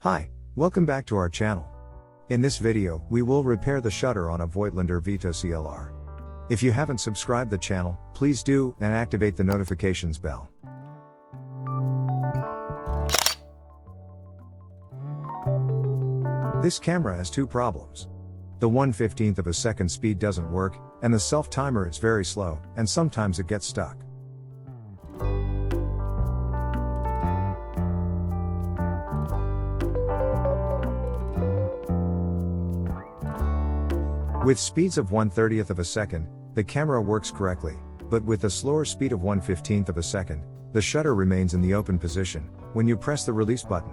Hi, welcome back to our channel. In this video, we will repair the shutter on a Voigtlander Vito CLR. If you haven't subscribed the channel, please do, and activate the notifications bell. This camera has two problems. The 1/15th of a second speed doesn't work, and the self-timer is very slow, and sometimes it gets stuck. With speeds of 1/30th of a second, the camera works correctly, but with a slower speed of 1/15th of a second, the shutter remains in the open position when you press the release button.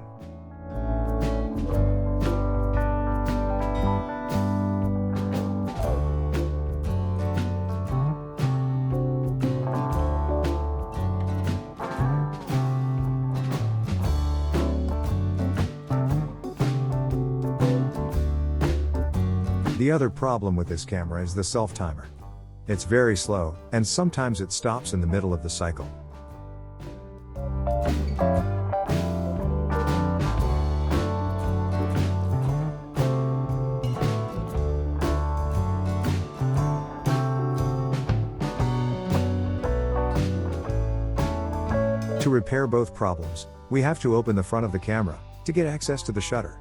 The other problem with this camera is the self-timer. It's very slow, and sometimes it stops in the middle of the cycle. To repair both problems, we have to open the front of the camera to get access to the shutter.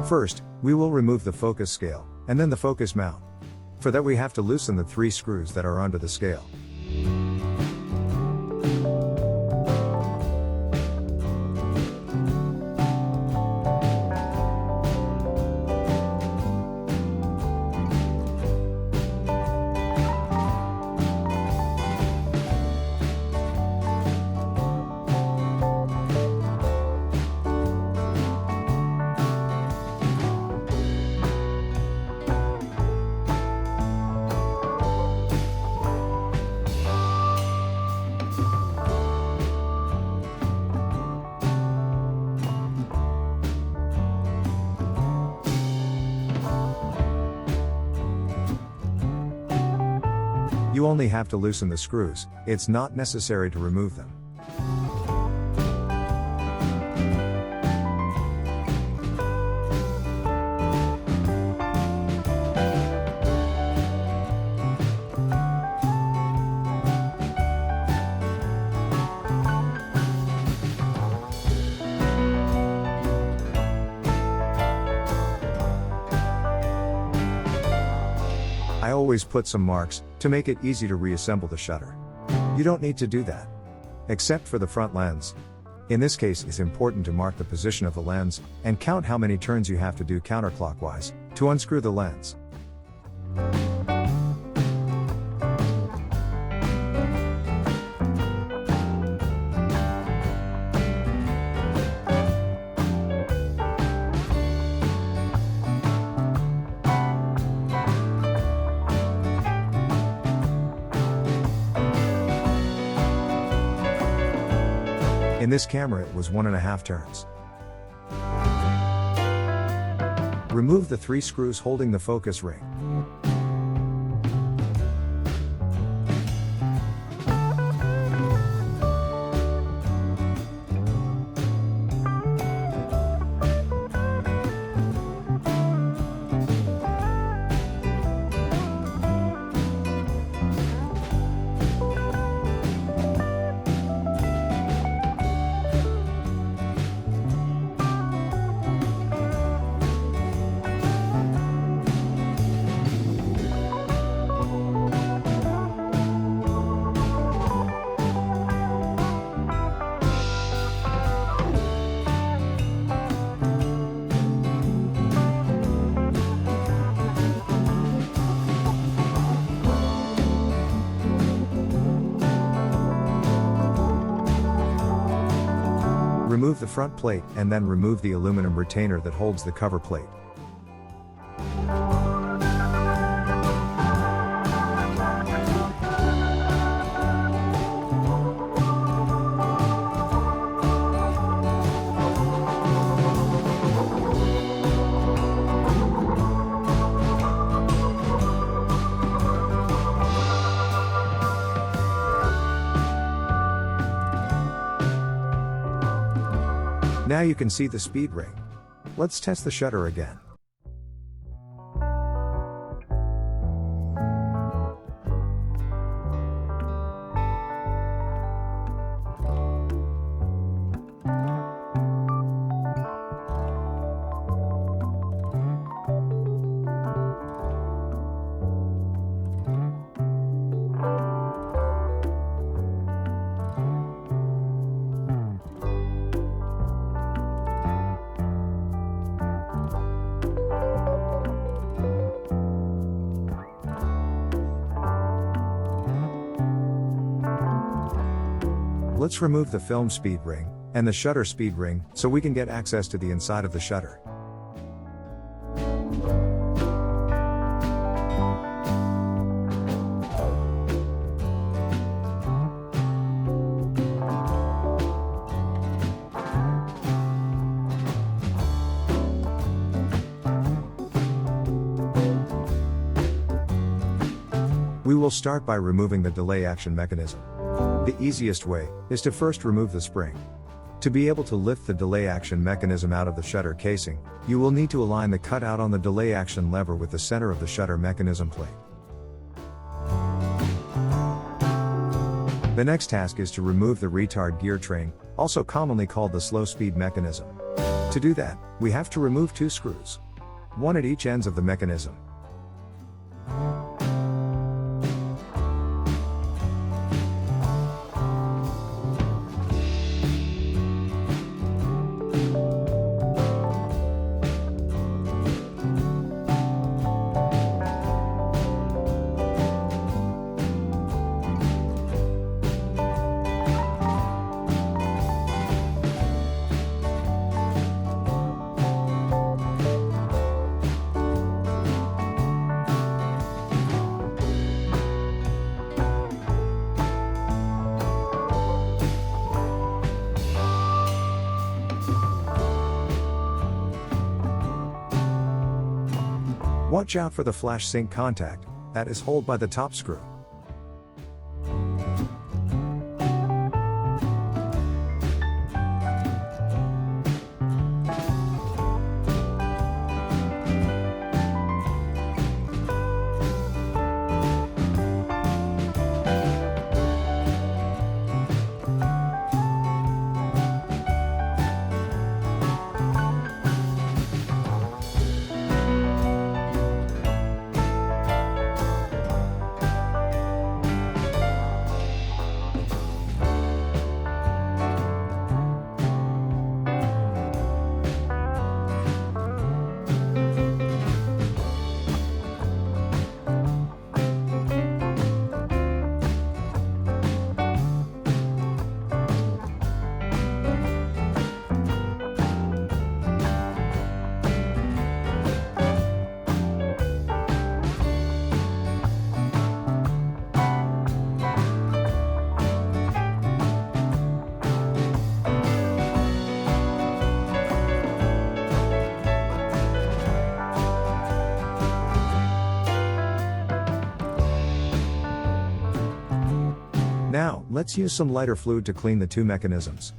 First, we will remove the focus scale, and then the focus mount. For that we have to loosen the 3 screws that are under the scale. You only have to loosen the screws, it's not necessary to remove them. I always put some marks to make it easy to reassemble the shutter. You don't need to do that, except for the front lens. In this case, it's important to mark the position of the lens and count how many turns you have to do counterclockwise to unscrew the lens. In this camera it was 1.5 turns. Remove the 3 screws holding the focus ring. Remove the front plate and then remove the aluminum retainer that holds the cover plate. Now you can see the speed ring. Let's test the shutter again. Let's remove the film speed ring and the shutter speed ring so we can get access to the inside of the shutter. We will start by removing the delay action mechanism. The easiest way is to first remove the spring. To be able to lift the delay action mechanism out of the shutter casing, you will need to align the cutout on the delay action lever with the center of the shutter mechanism plate. The next task is to remove the retard gear train, also commonly called the slow speed mechanism. To do that, we have to remove 2 screws, one at each ends of the mechanism. Watch out for the flash sync contact, that is held by the top screw. Now, let's use some lighter fluid to clean the 2 mechanisms.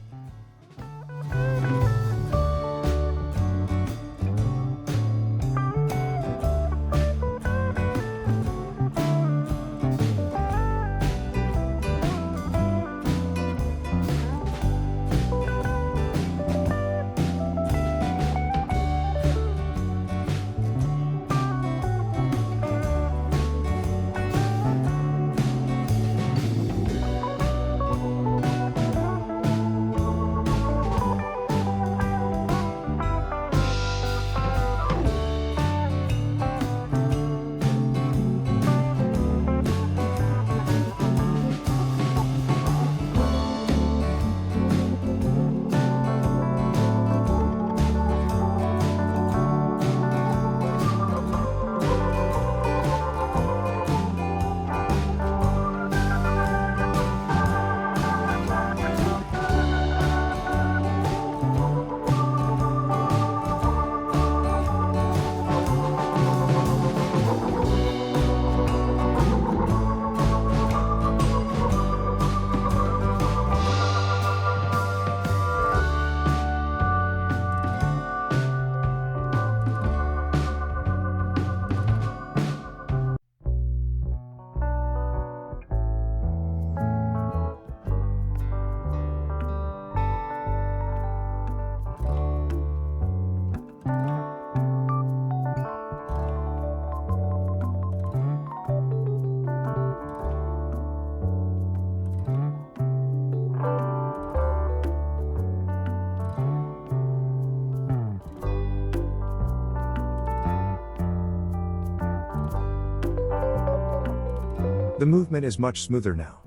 The movement is much smoother now.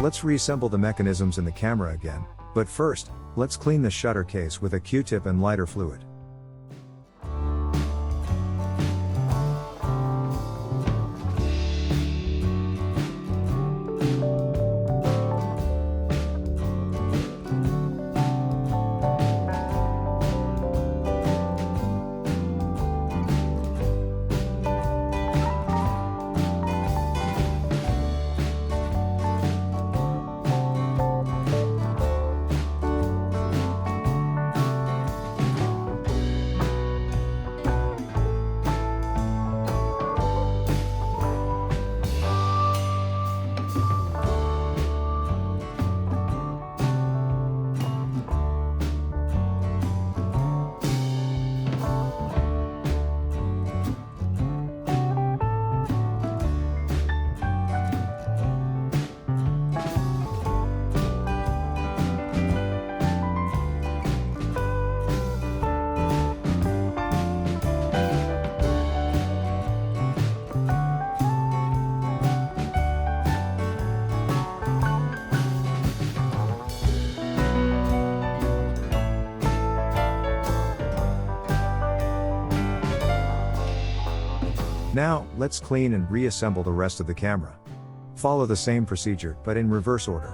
Let's reassemble the mechanisms in the camera again, but first, let's clean the shutter case with a Q-tip and lighter fluid. Now, let's clean and reassemble the rest of the camera. Follow the same procedure, but in reverse order.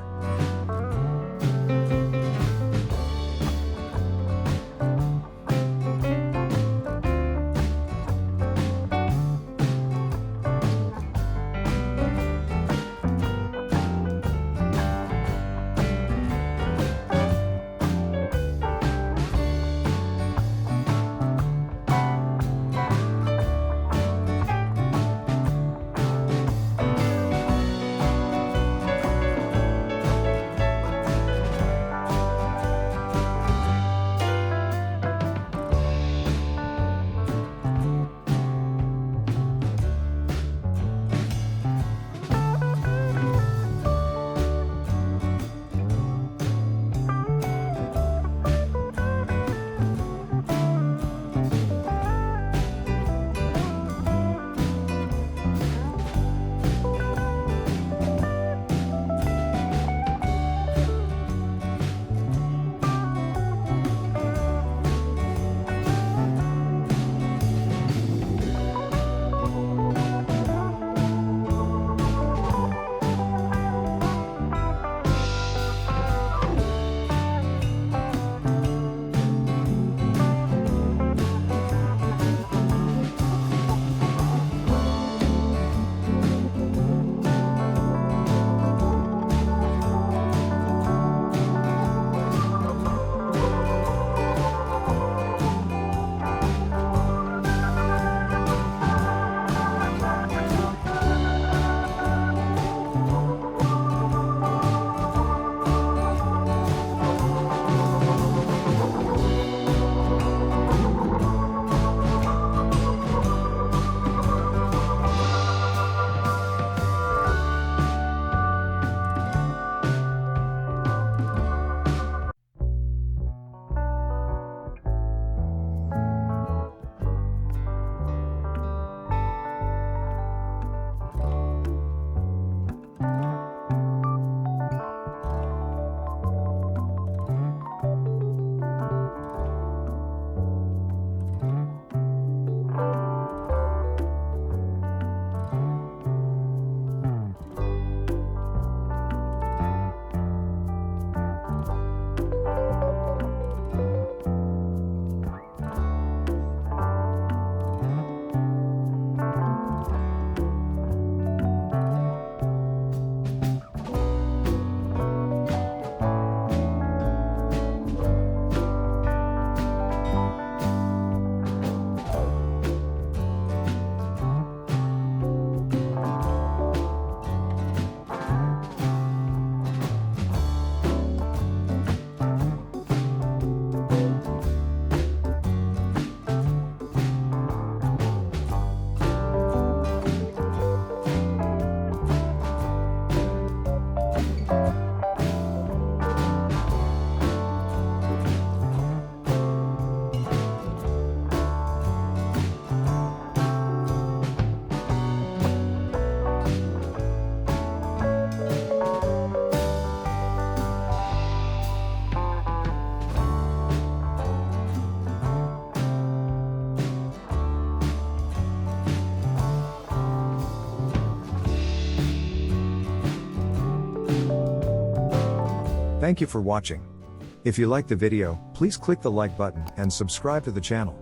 Thank you for watching. If you liked the video, please click the like button and subscribe to the channel.